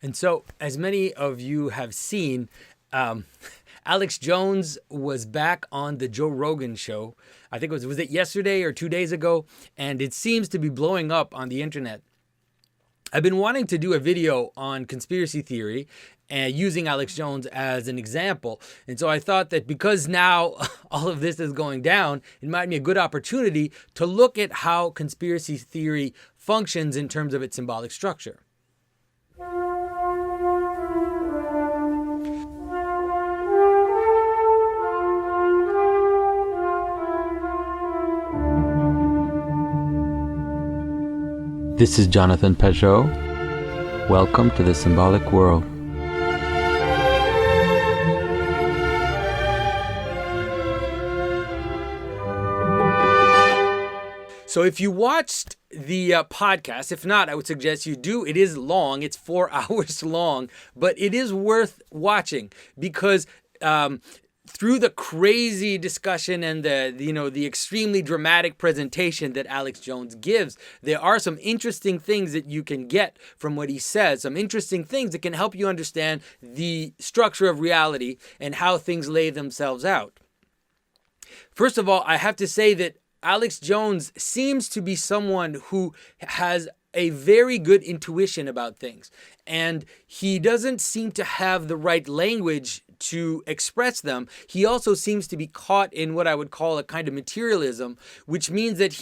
And so, as many of you have seen, Alex Jones was back on the Joe Rogan show. I think was it yesterday or 2 days ago? And it seems to be blowing up on the internet. I've been wanting to do a video on conspiracy theory and using Alex Jones as an example. And so I thought that because now all of this is going down, it might be a good opportunity to look at how conspiracy theory functions in terms of its symbolic structure. This is Jonathan Pageau. Welcome to the Symbolic World. So if you watched the podcast, if not, I would suggest you do. It is long. It's 4 hours long, but it is worth watching because through the crazy discussion and the extremely dramatic presentation that Alex Jones gives, there are some interesting things that you can get from what he says, some interesting things that can help you understand the structure of reality and how things lay themselves out. First of all, I have to say that Alex Jones seems to be someone who has a very good intuition about things, and he doesn't seem to have the right language to express them. He also seems to be caught in what I would call a kind of materialism, which means that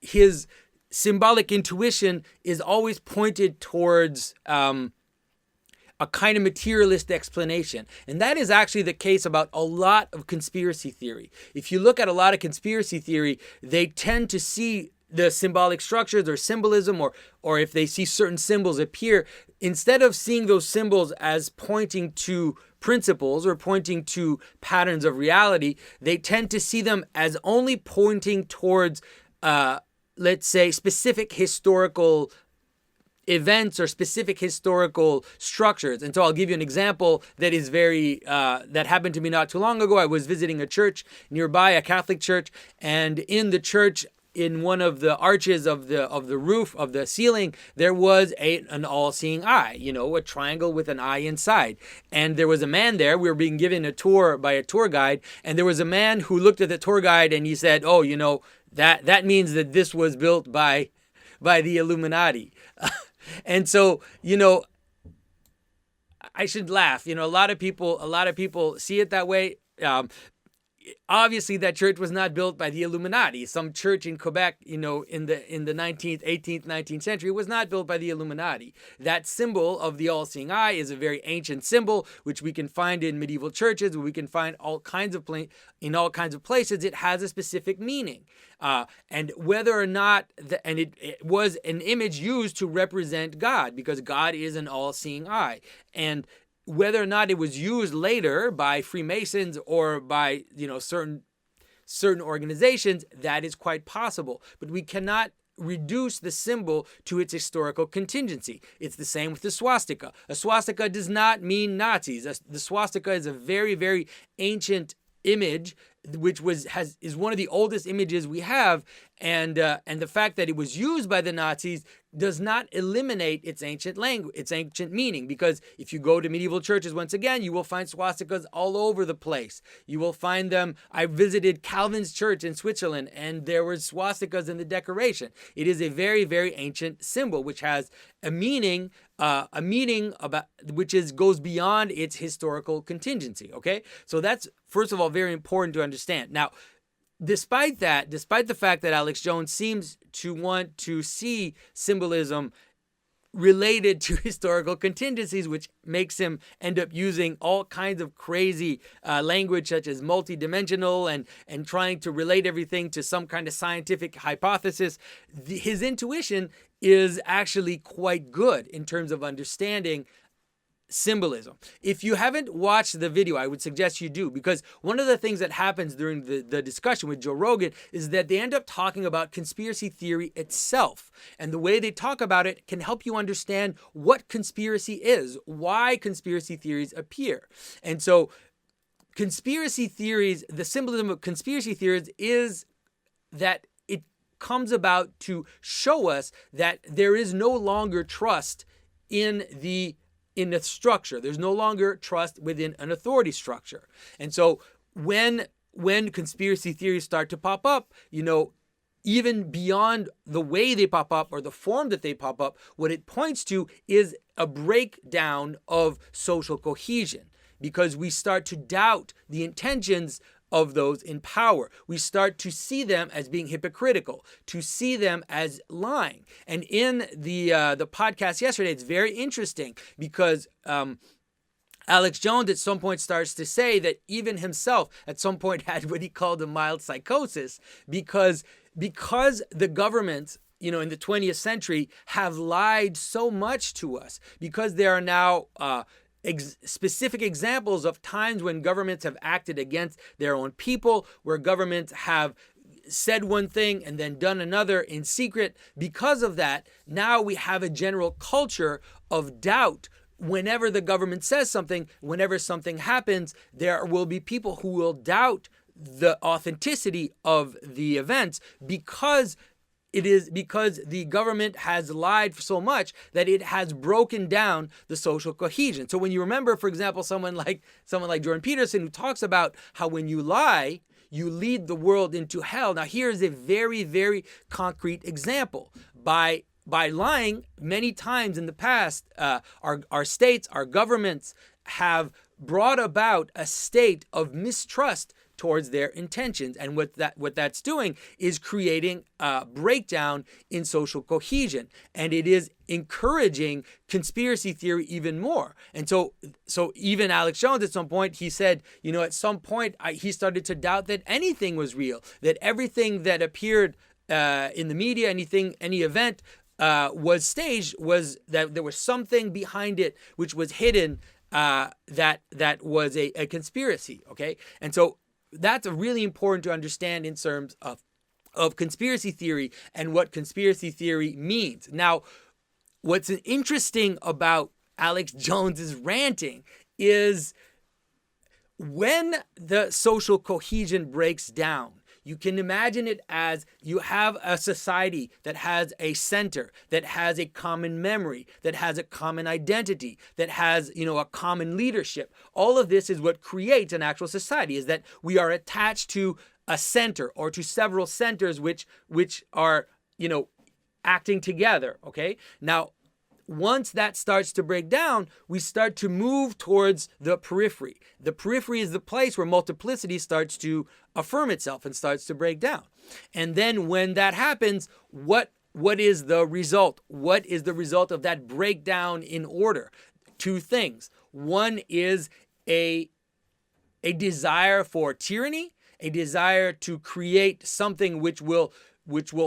his symbolic intuition is always pointed towards a kind of materialist explanation. And that is actually the case about a lot of conspiracy theory. If you look at a lot of conspiracy theory, they tend to see the symbolic structures or symbolism, or if they see certain symbols appear, instead of seeing those symbols as pointing to principles or pointing to patterns of reality, they tend to see them as only pointing towards, let's say, specific historical events or specific historical structures. And so I'll give you an example that is that happened to me not too long ago. I was visiting a church nearby, a Catholic church, and in the church, in one of the arches of the roof of the ceiling, there was an all-seeing eye, a triangle with an eye inside. And there was a man there. We were being given a tour by a tour guide, and there was a man who looked at the tour guide and he said, "Oh, that means that this was built by the Illuminati." And so, I should laugh. A lot of people see it that way. Obviously, that church was not built by the Illuminati. Some church in Quebec, in the 19th, 18th, 19th century was not built by the Illuminati. That symbol of the all-seeing eye is a very ancient symbol, which we can find in medieval churches. We can find in all kinds of places. It has a specific meaning. And whether or not, it was an image used to represent God, because God is an all-seeing eye. And whether or not it was used later by Freemasons or by certain organizations, that is quite possible. But we cannot reduce the symbol to its historical contingency. It's the same with the swastika. A swastika does not mean Nazis. The swastika is a very, very ancient image, which is one of the oldest images we have, and the fact that it was used by the Nazis does not eliminate its ancient language, its ancient meaning. Because if you go to medieval churches, once again, you will find swastikas all over the place. You will find them. I visited Calvin's church in Switzerland, and there were swastikas in the decoration. It is a very, very ancient symbol, which has a meaning about goes beyond its historical contingency. Okay, so that's first of all very important to understand. Now, despite the fact that Alex Jones seems to want to see symbolism related to historical contingencies, which makes him end up using all kinds of crazy language such as multidimensional and trying to relate everything to some kind of scientific hypothesis, his intuition is actually quite good in terms of understanding symbolism. If you haven't watched the video, I would suggest you do, because one of the things that happens during the discussion with Joe Rogan is that they end up talking about conspiracy theory itself. And the way they talk about it can help you understand what conspiracy is, why conspiracy theories appear. And so conspiracy theories, the symbolism of conspiracy theories is that it comes about to show us that there is no longer trust in the in a structure. There's no longer trust within an authority structure. And so when conspiracy theories start to pop up, even beyond the way they pop up or the form that they pop up, what it points to is a breakdown of social cohesion, because we start to doubt the intentions of those in power. We start to see them as being hypocritical, to see them as lying. And in the podcast yesterday, it's very interesting because Alex Jones at some point starts to say that even himself at some point had what he called a mild psychosis because the government, in the 20th century have lied so much to us, because there are now specific examples of times when governments have acted against their own people, where governments have said one thing and then done another in secret. Because of that, now we have a general culture of doubt. Whenever the government says something, whenever something happens, there will be people who will doubt the authenticity of the events because the government has lied so much that it has broken down the social cohesion. So when you remember, for example, someone like Jordan Peterson, who talks about how when you lie, you lead the world into hell. Now, here's a very, very concrete example. By lying, many times in the past, our states, our governments have brought about a state of mistrust towards their intentions. And what that's doing is creating a breakdown in social cohesion. And it is encouraging conspiracy theory even more. And so even Alex Jones, at some point, he said, at some point, he started to doubt that anything was real, that everything that appeared in the media, any event, was staged, was that there was something behind it which was hidden, that was a conspiracy. Okay, and so that's really important to understand in terms of conspiracy theory and what conspiracy theory means. Now, what's interesting about Alex Jones's ranting is when the social cohesion breaks down. You can imagine it as you have a society that has a center, that has a common memory, that has a common identity, that has, a common leadership. All of this is what creates an actual society, is that we are attached to a center or to several centers which are, acting together, okay? Now, once that starts to break down, we start to move towards the periphery. The periphery is the place where multiplicity starts to affirm itself and starts to break down. And then when that happens, what is the result? What is the result of that breakdown in order? Two things. One is a desire for tyranny, a desire to create something which will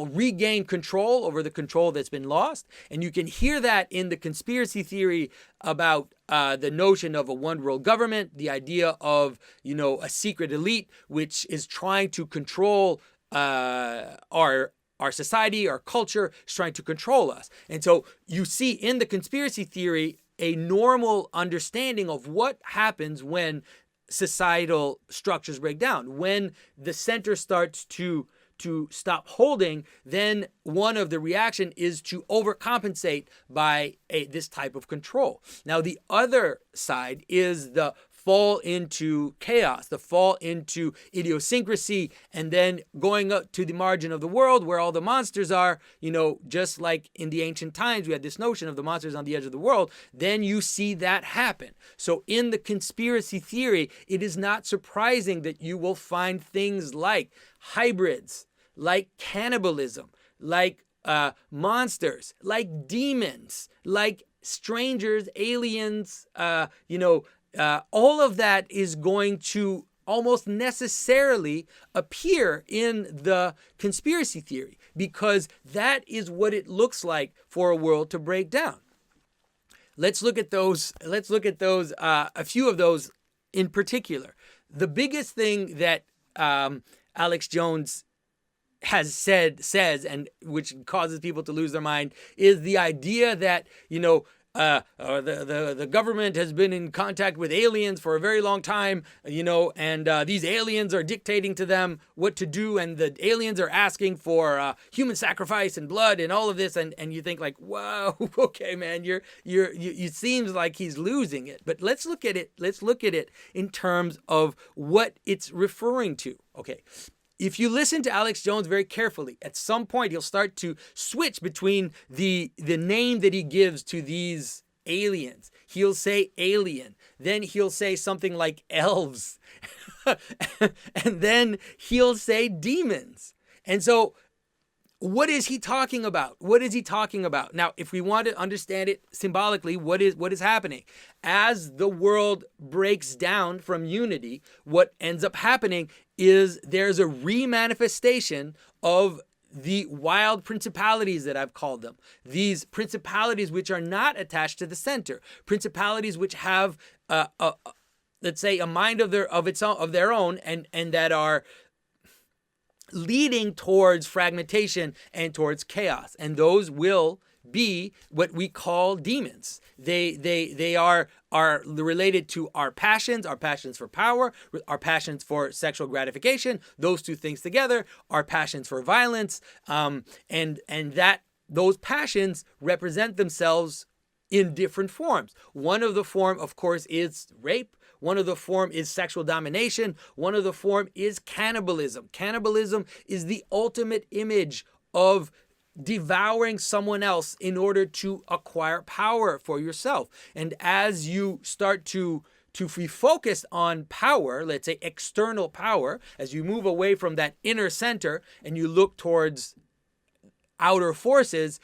regain control over the control that's been lost. And you can hear that in the conspiracy theory about the notion of a one world government, the idea of, a secret elite which is trying to control our society, our culture, is trying to control us. And so you see in the conspiracy theory a normal understanding of what happens when societal structures break down. When the center starts to stop holding, then one of the reaction is to overcompensate by this type of control. Now, the other side is the fall into chaos, the fall into idiosyncrasy, and then going up to the margin of the world where all the monsters are, just like in the ancient times, we had this notion of the monsters on the edge of the world. Then you see that happen. So in the conspiracy theory, it is not surprising that you will find things like hybrids, like cannibalism, like monsters, like demons, like strangers, aliens, all of that is going to almost necessarily appear in the conspiracy theory, because that is what it looks like for a world to break down. Let's look at those. A few of those in particular. The biggest thing that Alex Jones says, and which causes people to lose their mind, is the idea that, the government has been in contact with aliens for a very long time, and these aliens are dictating to them what to do, and the aliens are asking for human sacrifice and blood and all of this, and you think like, wow, okay, man, you it seems like he's losing it. But let's look at it. Let's look at it in terms of what it's referring to. Okay. If you listen to Alex Jones very carefully, at some point he'll start to switch between the name that he gives to these aliens. He'll say alien, then he'll say something like elves, and then he'll say demons. And so what is he talking about? What is he talking about? Now, if we want to understand it symbolically, what is happening? As the world breaks down from unity, what ends up happening is there's a remanifestation of the wild principalities that I've called them. These principalities which are not attached to the center, principalities which have let's say a mind of their own, and that are leading towards fragmentation and towards chaos. And those will be what we call demons. They are related to our passions for power, our passions for sexual gratification. Those two things together, our passions for violence, and that those passions represent themselves in different forms. One of the form, of course, is rape. One of the form is sexual domination. One of the form is cannibalism. Cannibalism is the ultimate image of devouring someone else in order to acquire power for yourself. And as you start to be focused on power, let's say external power, as you move away from that inner center and you look towards outer forces,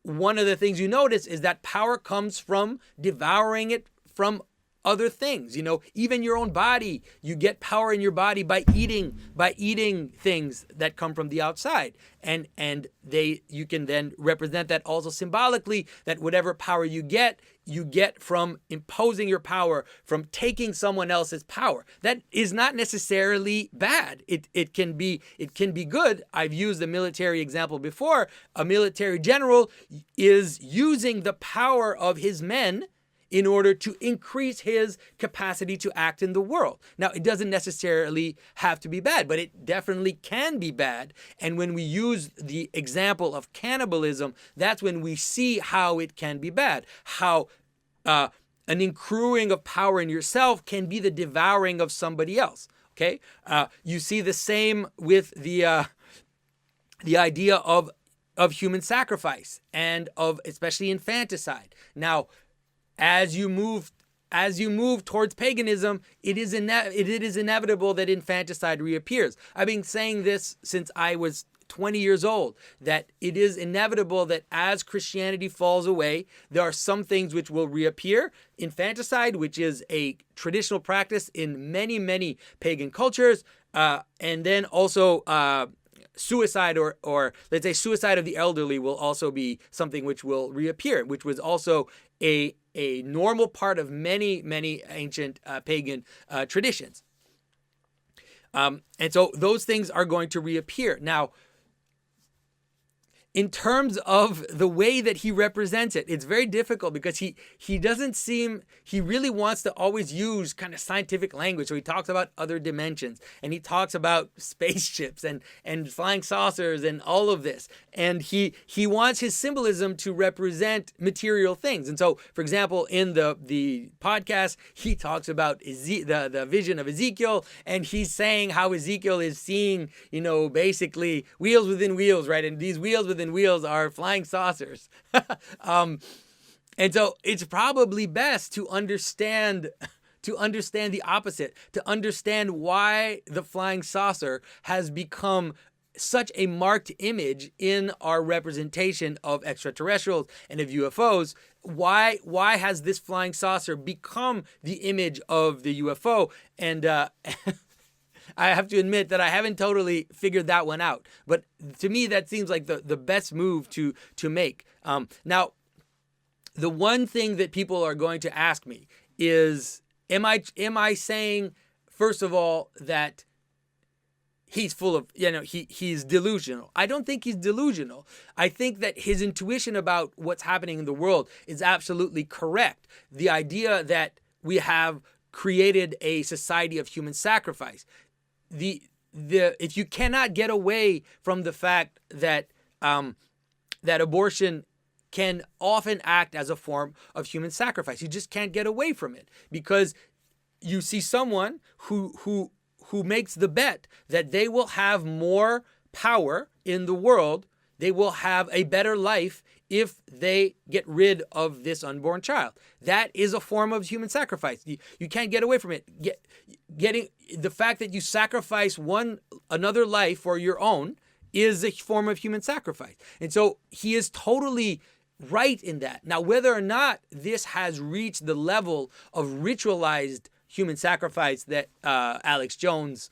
one of the things you notice is that power comes from devouring it from other things. Even your own body, you get power in your body by eating things that come from the outside. And you can then represent that also symbolically, that whatever power you get from imposing your power, from taking someone else's power. That is not necessarily bad. It can be good. I've used the military example before. A military general is using the power of his men in order to increase his capacity to act in the world. Now, it doesn't necessarily have to be bad, but it definitely can be bad. And when we use the example of cannibalism, that's when we see how it can be bad, how an accruing of power in yourself can be the devouring of somebody else. Okay, you see the same with the idea of human sacrifice and of especially infanticide. Now, as you move towards paganism, it is inevitable that infanticide reappears. I've been saying this since I was 20 years old, that it is inevitable that as Christianity falls away, there are some things which will reappear. Infanticide, which is a traditional practice in many, many pagan cultures, and then also suicide or let's say suicide of the elderly will also be something which will reappear, which was also a normal part of many, many ancient pagan traditions. And so those things are going to reappear. Now, in terms of the way that he represents it, it's very difficult because he doesn't seem, he really wants to always use kind of scientific language. So he talks about other dimensions and he talks about spaceships and flying saucers and all of this. And he wants his symbolism to represent material things. And so, for example, in the podcast, he talks about the vision of Ezekiel, and he's saying how Ezekiel is seeing, basically wheels within wheels, right? And these wheels within wheels are flying saucers. And so it's probably best to understand the opposite, to understand why the flying saucer has become such a marked image in our representation of extraterrestrials and of UFOs. Why has this flying saucer become the image of the UFO? And I have to admit that I haven't totally figured that one out. But to me, that seems like the best move to make. Now, the one thing that people are going to ask me is, am I saying, first of all, that he's full of, he's delusional. I don't think he's delusional. I think that his intuition about what's happening in the world is absolutely correct. The idea that we have created a society of human sacrifice. If you cannot get away from the fact that that abortion can often act as a form of human sacrifice, you just can't get away from it, because you see someone who makes the bet that they will have more power in the world, they will have a better life if they get rid of this unborn child. That is a form of human sacrifice. You can't get away from it. Getting the fact that you sacrifice another life for your own is a form of human sacrifice. And so he is totally right in that. Now, whether or not this has reached the level of ritualized human sacrifice that Alex Jones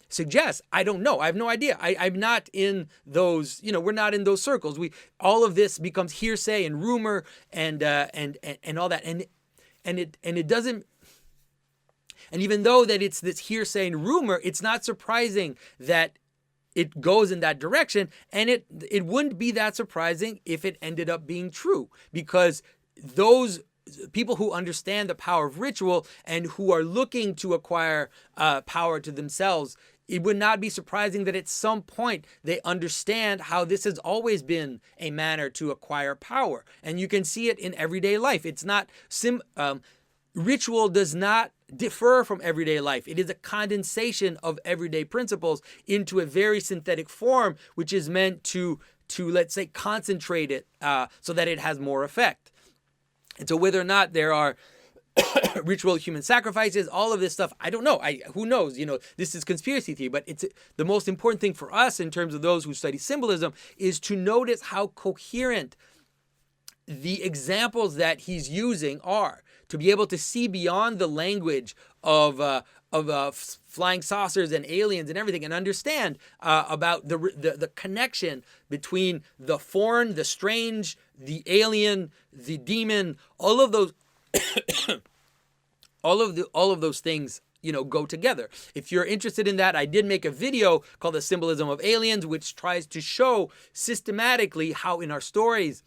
suggests, I don't know. I have no idea. I'm not in those, we're not in those circles. All of this becomes hearsay and rumor and all that. And it doesn't, and even though that it's this hearsay and rumor, it's not surprising that it goes in that direction. And it wouldn't be that surprising if it ended up being true, because those people who understand the power of ritual and who are looking to acquire power to themselves, it would not be surprising that at some point they understand how this has always been a manner to acquire power. And you can see it in everyday life. It's not ritual does not differ from everyday life. It is a condensation of everyday principles into a very synthetic form, which is meant to let's say, concentrate it so that it has more effect. And so whether or not there are ritual human sacrifices, all of this stuff, I don't know. Who knows? This is conspiracy theory, but it's the most important thing for us in terms of those who study symbolism is to notice how coherent the examples that he's using are, to be able to see beyond the language of flying saucers and aliens and everything, and understand about the connection between the foreign, the strange, the alien, the demon, all of those, all of those things, go together. If you're interested in that, I did make a video called The Symbolism of Aliens, which tries to show systematically how in our stories,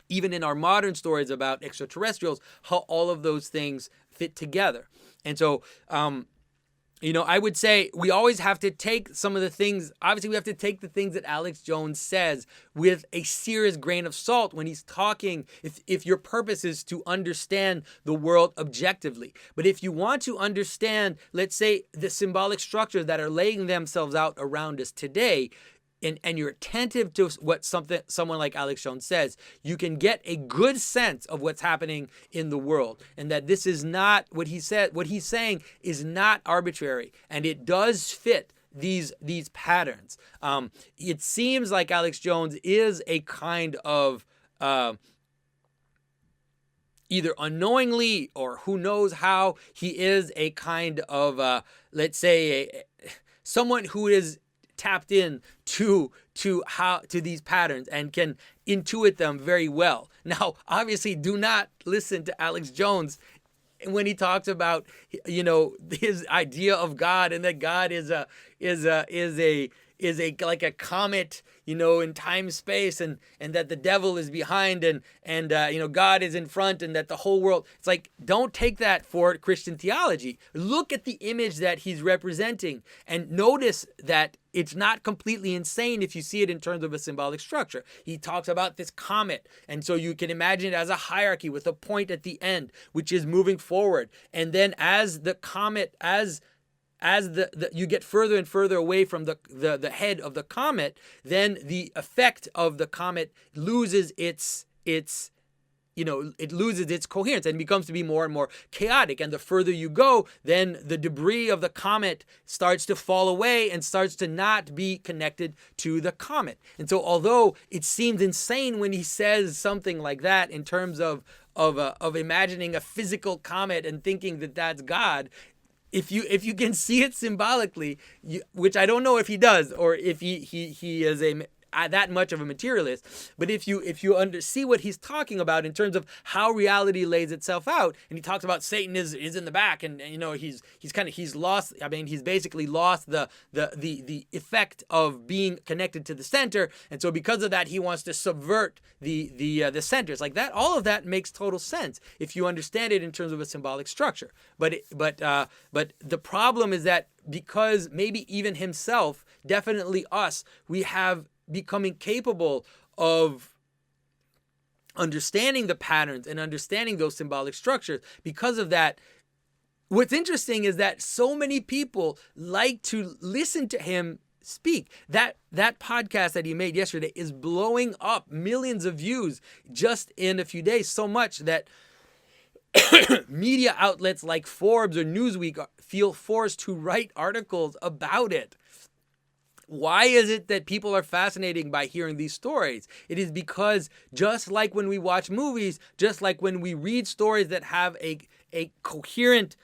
even in our modern stories about extraterrestrials, how all of those things fit together. And so, I would say we always have to take some of the things, obviously we have to take the things that Alex Jones says with a serious grain of salt when he's talking, if your purpose is to understand the world objectively. But if you want to understand, let's say, the symbolic structures that are laying themselves out around us today, and you're attentive to what someone like Alex Jones says, you can get a good sense of what's happening in the world, and that this is not what he said. What he's saying is not arbitrary, and it does fit these patterns. It seems like Alex Jones is a kind of either unknowingly or who knows how, he is a kind of let's say someone who is tapped in to these patterns and can intuit them very well. Now, obviously, do not listen to Alex Jones when he talks about his idea of God, and that God is like a comet, in time space, and that the devil is behind, and God is in front, and that the whole world. It's like, don't take that for Christian theology. Look at the image that he's representing and notice that it's not completely insane if you see it in terms of a symbolic structure. He talks about this comet, and so you can imagine it as a hierarchy with a point at the end, which is moving forward. And then as the comet, as you get further and further away from the head of the comet, then the effect of the comet loses its coherence and becomes to be more and more chaotic. And the further you go, then the debris of the comet starts to fall away and starts to not be connected to the comet. And so although it seems insane when he says something like that in terms of imagining a physical comet and thinking that that's God, if you can see it symbolically, which I don't know if he does, or if he is that much of a materialist. But if you see what he's talking about in terms of how reality lays itself out, and he talks about Satan is in the back, and he's lost. I mean, he's basically lost the effect of being connected to the center, and so because of that, he wants to subvert the centers. Like that, all of that makes total sense if you understand it in terms of a symbolic structure. But the problem is that because maybe even himself, definitely us, we have becoming capable of understanding the patterns and understanding those symbolic structures. Because of that, what's interesting is that so many people like to listen to him speak. That podcast that he made yesterday is blowing up, millions of views just in a few days, so much that media outlets like Forbes or Newsweek feel forced to write articles about it. Why is it that people are fascinated by hearing these stories? It is because just like when we watch movies, just like when we read stories that have a coherent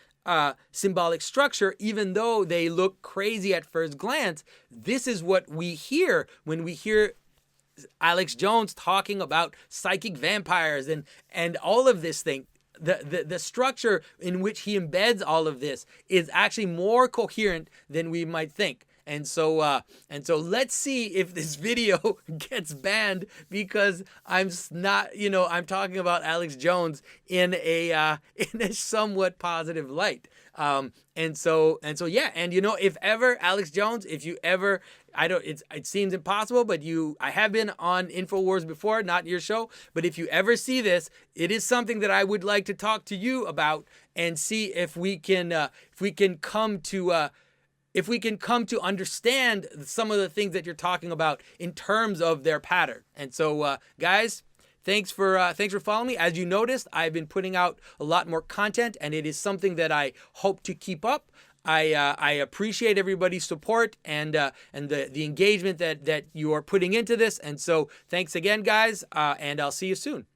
symbolic structure, even though they look crazy at first glance, this is what we hear when we hear Alex Jones talking about psychic vampires and all of this thing. The structure in which he embeds all of this is actually more coherent than we might think. And so let's see if this video gets banned because I'm talking about Alex Jones in a somewhat positive light. And so yeah, and if ever Alex Jones, if you ever, it seems impossible, but I have been on InfoWars before, not your show, but if you ever see this, it is something that I would like to talk to you about and see if we can come to understand some of the things that you're talking about in terms of their pattern. And so, guys, thanks for following me. As you noticed, I've been putting out a lot more content, and it is something that I hope to keep up. I appreciate everybody's support and the engagement that you are putting into this. And so, thanks again, guys, and I'll see you soon.